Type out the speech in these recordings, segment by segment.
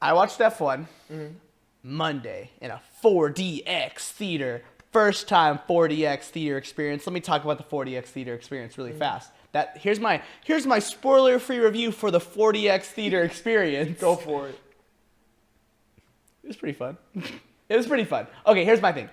I watched F1 Monday in a 4DX theater. First time 4DX theater experience. Let me talk about the 4DX theater experience really fast. Here's my spoiler-free review for the 4DX theater experience. Go for it. It was pretty fun. It was pretty fun. Okay, here's my thing.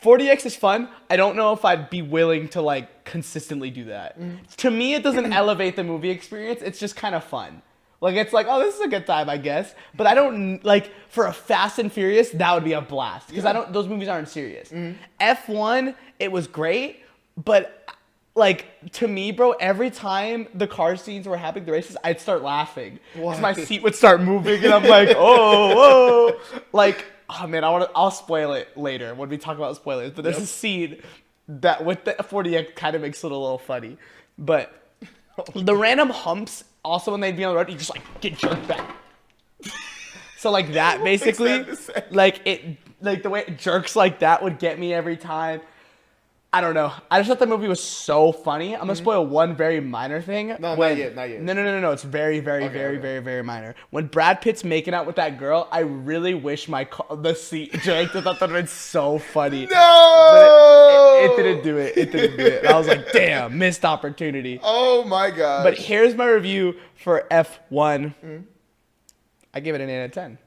4DX is fun. I don't know if I'd be willing to like consistently do that. To me, it doesn't elevate the movie experience. It's just kind of fun. Like it's like, oh, this is a good time, I guess. But I don't like for a Fast and Furious, that would be a blast because I don't. Those movies aren't serious. F1, it was great, but like to me, bro, every time the car scenes were happening, the races, I'd start laughing because my seat would start moving, and I'm like, oh, whoa, like. Oh man, I'll spoil it later when we talk about spoilers. But there's a scene that with the 4DX kind of makes it a little funny. But the random humps, also when they'd be on the road, you just like get jerked back. So like that basically, like the way it jerks like that would get me every time. I don't know. I just thought the movie was so funny. I'm gonna spoil one very minor thing. No, not yet. No. It's very, very minor. When Brad Pitt's making out with that girl, I really wish the seat jerked. I thought that would have been so funny. No! But it didn't do it. It didn't do it. I was like, damn, missed opportunity. Oh my god. But here's my review for F1. I give it an 8 out of 10.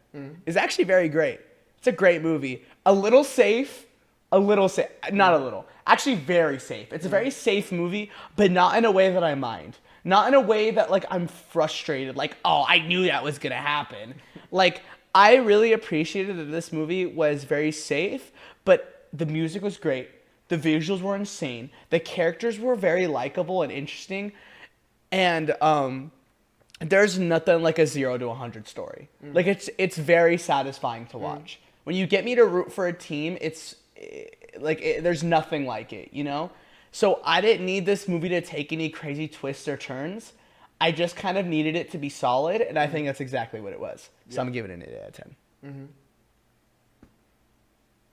It's actually very great. It's a great movie. A little safe. Not a little. Actually very safe. It's a very safe movie, but not in a way that I mind. Not in a way that like I'm frustrated, like, oh, I knew that was gonna happen. Like, I really appreciated that this movie was very safe, but the music was great. The visuals were insane. The characters were very likable and interesting. And there's nothing like a 0 to 100 story. Like it's very satisfying to watch. When you get me to root for a team, there's nothing like it, you know? So I didn't need this movie to take any crazy twists or turns. I just kind of needed it to be solid, and I think that's exactly what it was. So I'm giving it an 8 out of 10.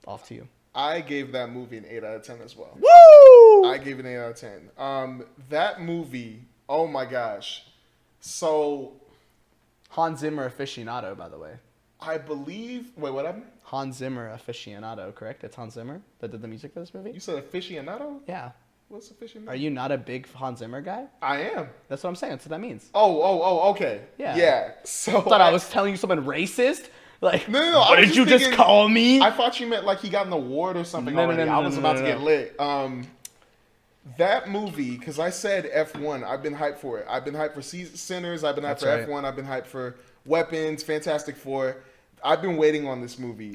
Off to you. I gave that movie an 8 out of 10 as well. Woo! I gave it an 8 out of 10. That movie, oh my gosh. So Hans Zimmer aficionado, by the way. I believe. Wait, what happened? Hans Zimmer aficionado, correct? It's Hans Zimmer that did the music for this movie? You said aficionado? Yeah. What's aficionado? Are you not a big Hans Zimmer guy? I am. That's what I'm saying. That's what that means. Oh, okay. Yeah. So I thought I was telling you something racist. Like, No. What did you just call me? I thought you meant like he got an award or something No, already. I was about to get no. lit. That movie, because I said F1, I've been hyped for it. I've been hyped for Sinners. I've been hyped for right. F1. I've been hyped for Weapons, Fantastic Four. I've been waiting on this movie.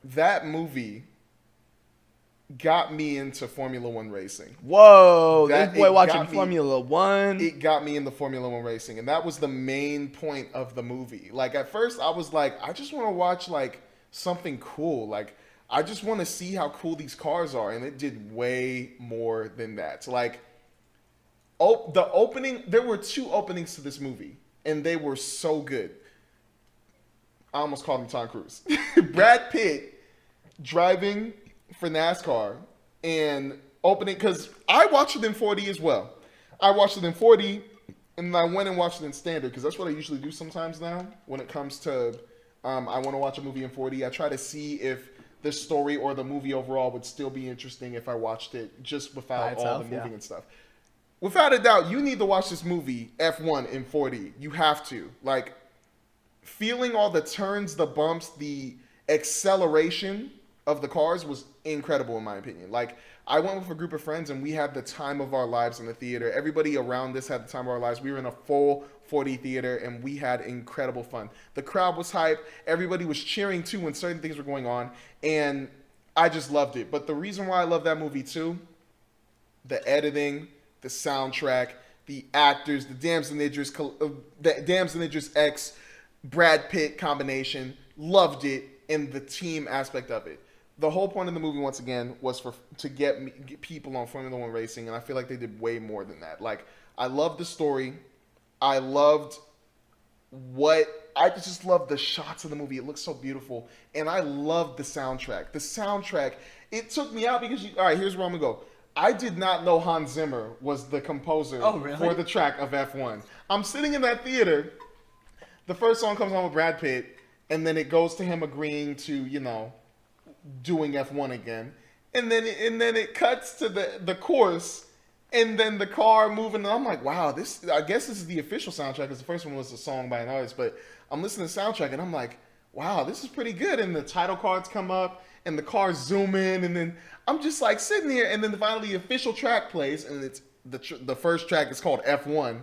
That movie got me into Formula One racing. Whoa, this boy watching Formula One. It got me into Formula One racing, and that was the main point of the movie. Like at first, I was like, I just want to watch like something cool. Like I just want to see how cool these cars are, and it did way more than that. So, like, the opening, there were 2 openings to this movie, and they were so good. I almost called him Tom Cruise. Brad Pitt driving for NASCAR and opening, because I watched it in 4D as well. I watched it in 4D, and I went and watched it in standard, because that's what I usually do sometimes now when it comes to I want to watch a movie in 4D. I try to see if the story or the movie overall would still be interesting if I watched it just without all the moving and stuff. Without a doubt, you need to watch this movie, F1, in 4D. You have to. Like, feeling all the turns, the bumps, the acceleration of the cars was incredible in my opinion. Like, I went with a group of friends and we had the time of our lives in the theater. Everybody around us had the time of our lives. We were in a full 4D theater and we had incredible fun. The crowd was hype. Everybody was cheering too when certain things were going on, and I just loved it. But the reason why I love that movie too, the editing, the soundtrack, the actors, the Damson Idris X Brad Pitt combination, loved it, and the team aspect of it. The whole point of the movie, once again, was to get people on Formula One racing, and I feel like they did way more than that. Like, I loved the story. I just loved the shots of the movie. It looks so beautiful, and I loved the soundtrack. The soundtrack, it took me out because, all right, here's where I'm going to go. I did not know Hans Zimmer was the composer for the track of F1. I'm sitting in that theater. The first song comes on with Brad Pitt, and then it goes to him agreeing to, doing F1 again. And then it cuts to the course, and then the car moving. And I'm like, wow, I guess this is the official soundtrack, because the first one was a song by an artist. But I'm listening to the soundtrack, and I'm like, wow, this is pretty good. And the title cards come up, and the cars zoom in, and then I'm just like sitting here, and then finally the official track plays, and it's the first track is called F1.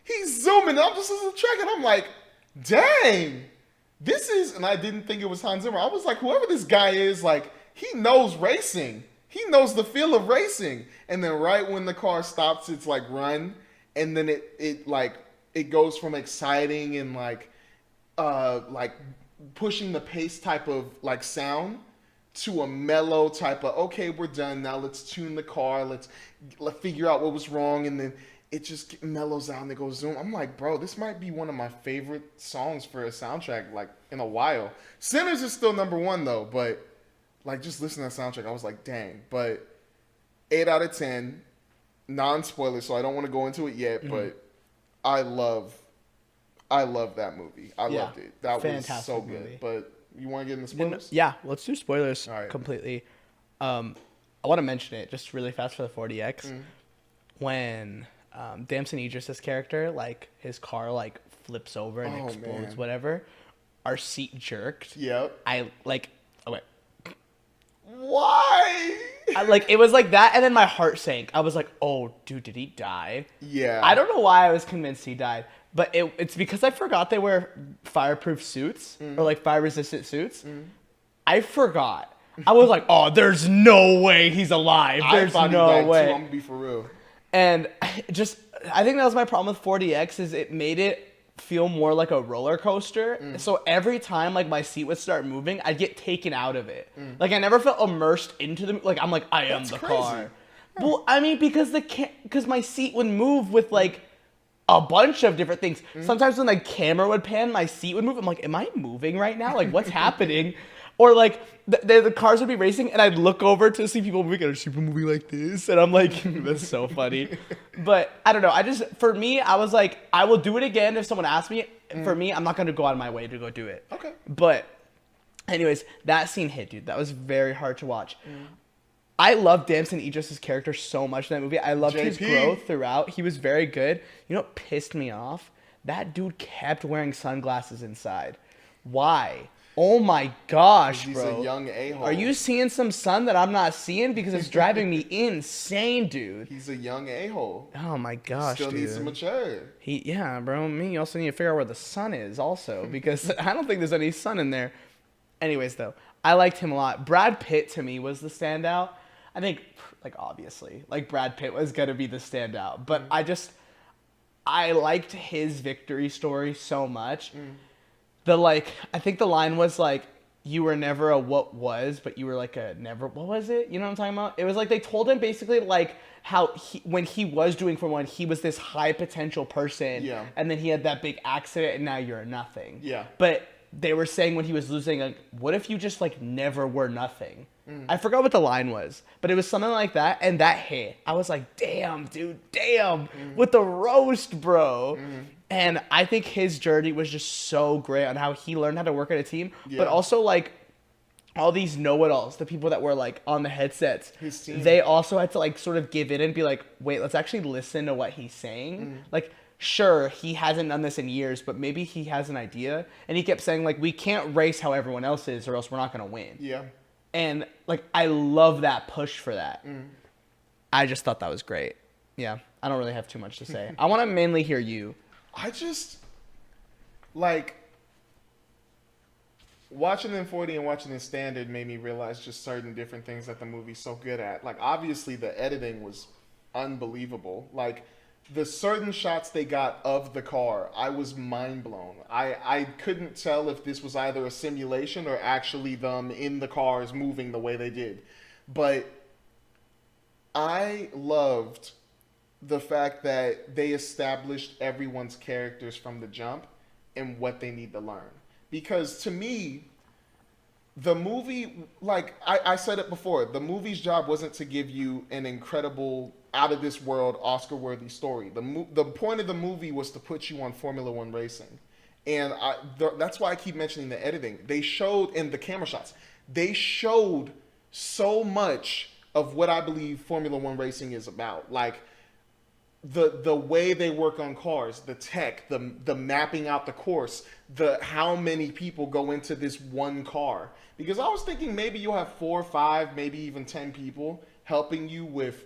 He's zooming, and I'm just listening to the track, and I'm like, dang, this is, and I didn't think it was Hans Zimmer. I was like, whoever this guy is, like, he knows racing. He knows the feel of racing. And then right when the car stops, it's like run, and then it goes from exciting and like pushing the pace type of like sound to a mellow type of, okay, we're done now. Let's tune the car. Let's figure out what was wrong, and then it just mellows out and it goes zoom. I'm like, bro, this might be one of my favorite songs for a soundtrack like in a while. Sinners is still number one though, but like just listening to that soundtrack, I was like, dang. But 8 out of 10, non-spoiler, so I don't want to go into it yet, but I love that movie. I loved it. That was so good. Movie. But you want to get into spoilers? Yeah, let's do spoilers right. completely. I want to mention it just really fast for the 40X. When Damson Idris' character, like his car like flips over and explodes, whatever, our seat jerked. Yep. I like, oh wait. Why? It was like that, and then my heart sank. I was like, oh, dude, did he die? Yeah. I don't know why I was convinced he died, but it's because I forgot they wear fireproof suits or like fire-resistant suits. I forgot. I was like, oh, there's no way he's alive. There's no way. Too. I'm gonna be for real. And I think that was my problem with 40X is it made it feel more like a roller coaster. So every time like my seat would start moving, I'd get taken out of it. Like I never felt immersed into the like I'm like I am the car. Well, I mean because my seat would move with like a bunch of different things. Sometimes when the camera would pan, my seat would move. I'm like, am I moving right now? Like what's happening? Or like the cars would be racing, and I'd look over to see people moving, and I'd see people moving like this, and I'm like, that's so funny. But I don't know. For me, I was like, I will do it again if someone asks me. For me, I'm not gonna go out of my way to go do it. Okay. But, anyways, that scene hit, dude. That was very hard to watch. I love Damson Idris' character so much in that movie. I loved his growth throughout. He was very good. You know what pissed me off? That dude kept wearing sunglasses inside. Why? Oh my gosh, bro. He's a young a-hole. Are you seeing some sun that I'm not seeing? Because it's driving me insane, dude. He's a young a-hole. Oh my gosh, Still dude. needs to mature. Yeah, bro. Me, you also need to figure out where the sun is also. Because I don't think there's any sun in there. Anyways, though, I liked him a lot. Brad Pitt, to me, was the standout. I think, like, obviously, like, Brad Pitt was going to be the standout. But I liked his victory story so much. I think the line was like, you were never a what was, but you were like a never, what was it? You know what I'm talking about? It was like they told him basically like how when he was doing Formula 1, he was this high potential person. Yeah. And then he had that big accident and now you're nothing. Yeah. But they were saying when he was losing, like, what if you just like never were nothing? I forgot what the line was, but it was something like that. And that hit. I was like, damn, dude, damn. With the roast, bro. And I think his journey was just so great on how he learned how to work at a team, but also like all these know-it-alls, the people that were like on the headsets, his team. They also had to like sort of give in and be like, wait, let's actually listen to what he's saying. Like, sure, he hasn't done this in years, but maybe he has an idea. And he kept saying like, we can't race how everyone else is or else we're not going to win. Yeah. And like, I love that push for that. I just thought that was great. Yeah. I don't really have too much to say. I want to mainly hear you. I just, like, watching in 40 and watching in standard made me realize just certain different things that the movie's so good at. Like, obviously, the editing was unbelievable. Like, the certain shots they got of the car, I was mind blown. I couldn't tell if this was either a simulation or actually them in the cars moving the way they did. But I loved the fact that they established everyone's characters from the jump and what they need to learn. Because to me, the movie, like I said it before, the movie's job wasn't to give you an incredible, out-of-this-world, Oscar-worthy story. The point of the movie was to put you on Formula One racing. And that's why I keep mentioning the editing. They showed in the camera shots. They showed so much of what I believe Formula One racing is about. Like the way they work on cars, the tech, the mapping out the course, the how many people go into this one car. Because I was thinking maybe you'll have 4 or 5, maybe even 10 people helping you with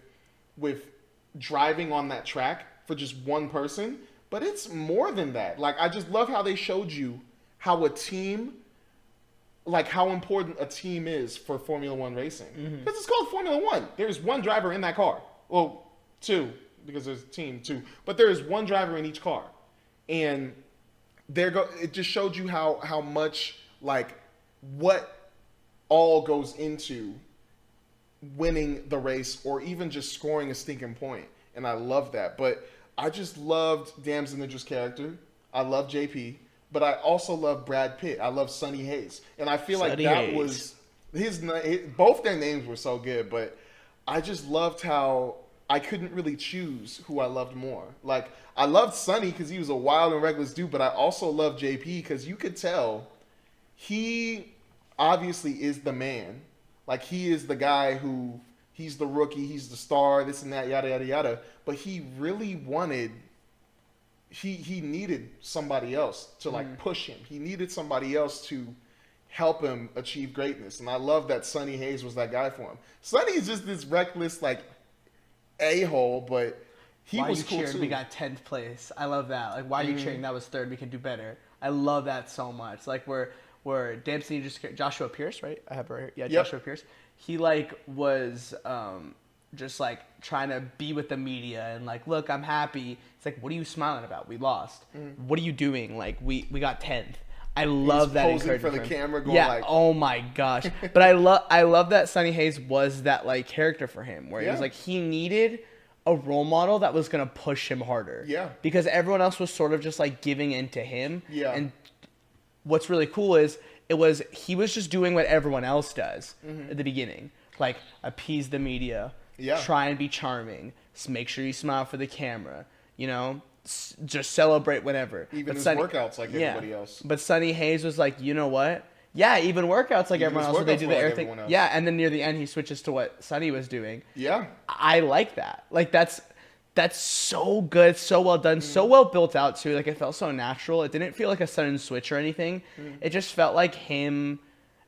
driving on that track for just one person. But it's more than that. Like, I just love how they showed you how a team, like how important a team is for Formula One racing. Because it's called Formula One. There's one driver in that car. Well, 2, because there's a team 2. But there is one driver in each car. And it just showed you how much, like, what all goes into winning the race or even just scoring a stinking point. And I love that. But I just loved Damson Idris' character. I love JP. But I also love Brad Pitt. I love Sonny Hayes. And I feel like that was both their names were so good. But I just loved how I couldn't really choose who I loved more. Like, I loved Sonny because he was a wild and reckless dude. But I also loved JP because you could tell he obviously is the man. Like, he is the guy who, he's the rookie, he's the star, this and that, yada, yada, yada. But he really wanted, he needed somebody else to, like, push him. He needed somebody else to help him achieve greatness. And I love that Sonny Hayes was that guy for him. Sonny is just this reckless, like, a-hole, but he was cool, too. We got 10th place. I love that. Like, why are you cheering? That was 3rd. We can do better. I love that so much. Like, where Damson, Joshua Pierce, right? I have it right here. Yeah, Yep. Joshua Pierce. He, like, was just, like, trying to be with the media and, like, look, I'm happy. It's like, what are you smiling about? We lost. What are you doing? Like, we got 10th. I love that posing for the camera, going like, oh my gosh. But I love that Sonny Hayes was that, like, character for him, where it was like he needed a role model that was gonna push him harder. Yeah. Because everyone else was sort of just like giving in to him. Yeah. And what's really cool is he was just doing what everyone else does at the beginning, like appease the media, try and be charming, make sure you smile for the camera, you know. Just celebrate whatever. Even his workouts like everybody else. But Sonny Hayes was like, you know what? Yeah, even workouts like everyone else. They do the air thing. Yeah, and then near the end he switches to what Sonny was doing. Yeah. I like that. Like that's so good, so well done, so well built out too. Like it felt so natural. It didn't feel like a sudden switch or anything. It just felt like him.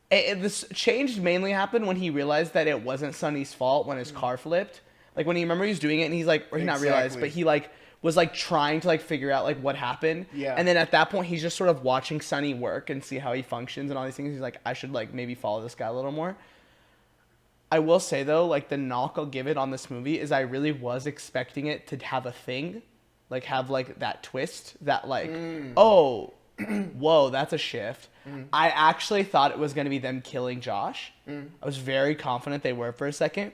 This change mainly happened when he realized that it wasn't Sonny's fault when his car flipped. Like when he was doing it and he's like, or he not realized, but he like was like trying to like figure out like what happened. Yeah. And then at that point he's just sort of watching Sonny work and see how he functions and all these things. He's like, I should like maybe follow this guy a little more. I will say though, like the knock I'll give it on this movie is I really was expecting it to have a thing, like have like that twist that like, oh, whoa, that's a shift. I actually thought it was going to be them killing Josh. I was very confident they were for a second.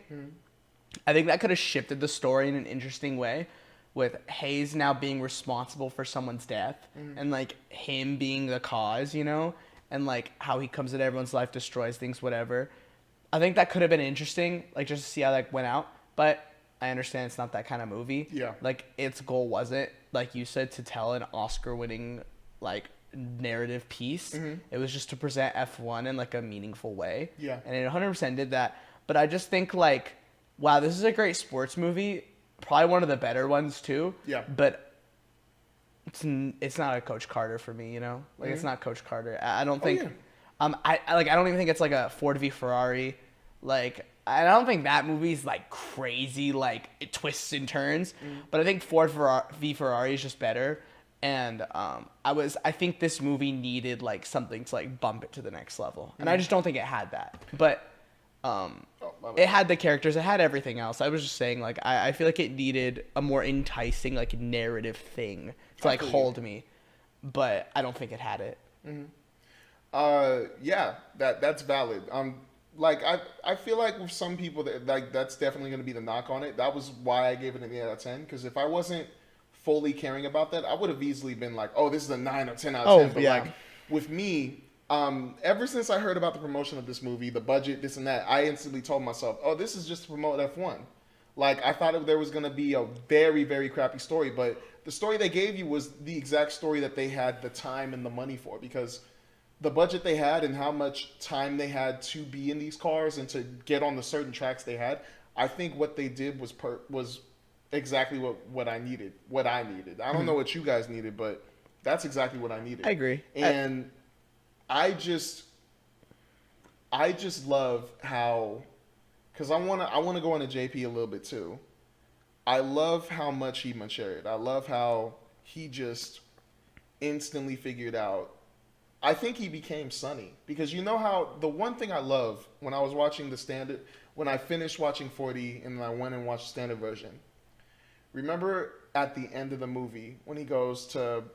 I think that could have shifted the story in an interesting way, with Hayes now being responsible for someone's death and like him being the cause, you know, and like how he comes into everyone's life, destroys things, whatever. I think that could have been interesting, like just to see how that went out. But I understand it's not that kind of movie. Yeah. Like its goal wasn't, like you said, to tell an Oscar-winning like narrative piece. It was just to present F1 in like a meaningful way. Yeah. And it 100% did that. But I just think like, wow, this is a great sports movie. Probably one of the better ones too. Yeah. But it's not a Coach Carter for me, you know? Like it's not Coach Carter. I don't think I don't even think it's like a Ford v Ferrari. Like I don't think that movie's like crazy, like it twists and turns. But I think Ford v Ferrari is just better. And I think this movie needed like something to like bump it to the next level. And I just don't think it had that. But it had the characters, it had everything else. I was just saying, like, I feel like it needed a more enticing, like, narrative thing to, like, hold me. But I don't think it had it. Yeah, that's valid. Like, I feel like with some people, that like that's definitely going to be the knock on it. That was why I gave it an 8 out of 10, because if I wasn't fully caring about that, I would have easily been like, oh, this is a 9 or 10 out of 10. But, like, with me, ever since I heard about the promotion of this movie, the budget, this and that, I instantly told myself, oh, this is just to promote F1. Like, I thought there was going to be a very, very crappy story, but The story they gave you was the exact story that they had the time and the money for, because the budget they had and how much time they had to be in these cars and to get on the certain tracks they had. I think what they did was exactly what I needed. I don't know what you guys needed, but that's exactly what I needed. I agree. And I just love how, because I wanna go into JP a little bit too. I love how much he matured. I love how he just instantly figured out. I think he became Sonny, because you know how the one thing I love when I was watching the standard, when I finished watching 40 and I went and watched the standard version. Remember at the end of the movie when he goes to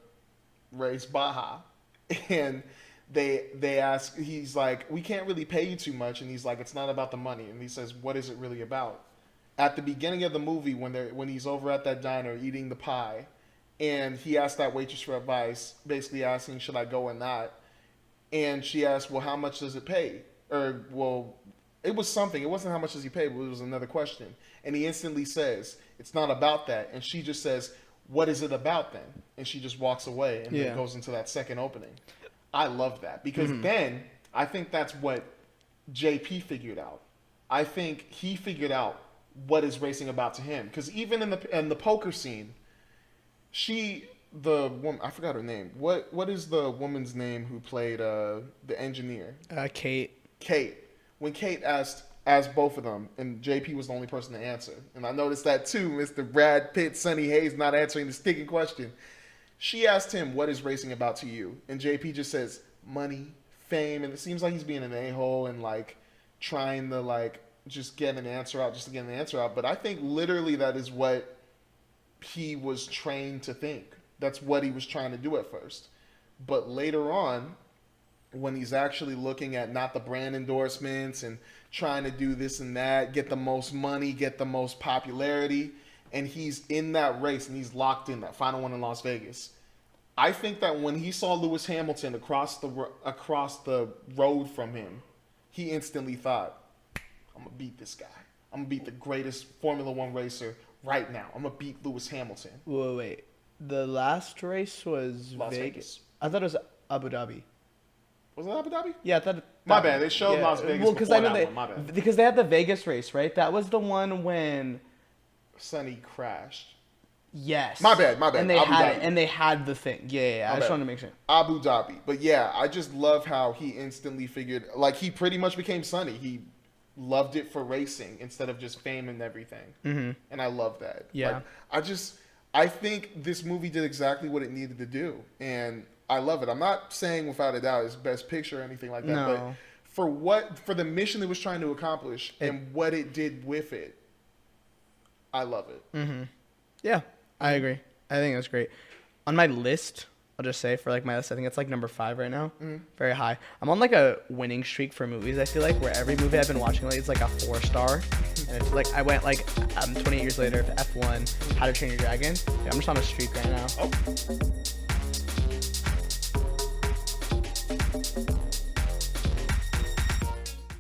race Baja and they ask, he's like, we can't really pay you too much, and he's like, it's not about the money, and he says, what is it really about? At the beginning of the movie when he's over at that diner eating the pie, and he asked that waitress for advice, basically asking, should I go or not? And she asked, well, how much does it pay? Or, well, it was something. It wasn't how much does he pay, but it was another question. And he instantly says, it's not about that. And she just says, what is it about then? And she just walks away and then goes into that second opening. I love that, because then I think that's what JP figured out. I think he figured out what is racing about to him. Because even in the poker scene, the woman, I forgot her name. What is the woman's name who played the engineer? Kate. Kate. When Kate asked both of them, and JP was the only person to answer, and I noticed that too, Mr. Brad Pitt, Sonny Hayes not answering the sticking question. She asked him, what is racing about to you? And JP just says, money, fame, and it seems like he's being an a-hole and like trying to like just get an answer out just to get an answer out. But I think literally that is what he was trained to think. That's what he was trying to do at first. But later on, when he's actually looking at not the brand endorsements and trying to do this and that, get the most money, get the most popularity, and he's in that race and he's locked in that final one in Las Vegas. I think that when he saw Lewis Hamilton across the road from him, he instantly thought, I'm going to beat this guy. I'm going to beat the greatest Formula One racer right now. I'm going to beat Lewis Hamilton. Wait. The last race was Las Vegas. I thought it was Abu Dhabi. Was it Abu Dhabi? Yeah, I thought. My bad. They showed Las Vegas because before that one. My bad. Because they had the Vegas race, right? That was the one when Sonny crashed. Yes. My bad. And they had the thing. Yeah. I just wanted to make sure. Abu Dhabi. But yeah, I just love how he instantly figured, like, he pretty much became Sonny. He loved it for racing instead of just fame and everything. Mm-hmm. And I love that. Yeah. Like, I think this movie did exactly what it needed to do. And I love it. I'm not saying without a doubt it's best picture or anything like that. No. But for the mission it was trying to accomplish and what it did with it, I love it. Mm-hmm. Yeah, I agree. I think that's great. On my list, I'll just say for like my list, I think it's like number 5 right now. Mm-hmm. Very high. I'm on like a winning streak for movies. I feel like where every movie I've been watching lately is like a 4-star, and it's like I went like 28 years later to F1, How to Train Your Dragon. Yeah, I'm just on a streak right now. Oh.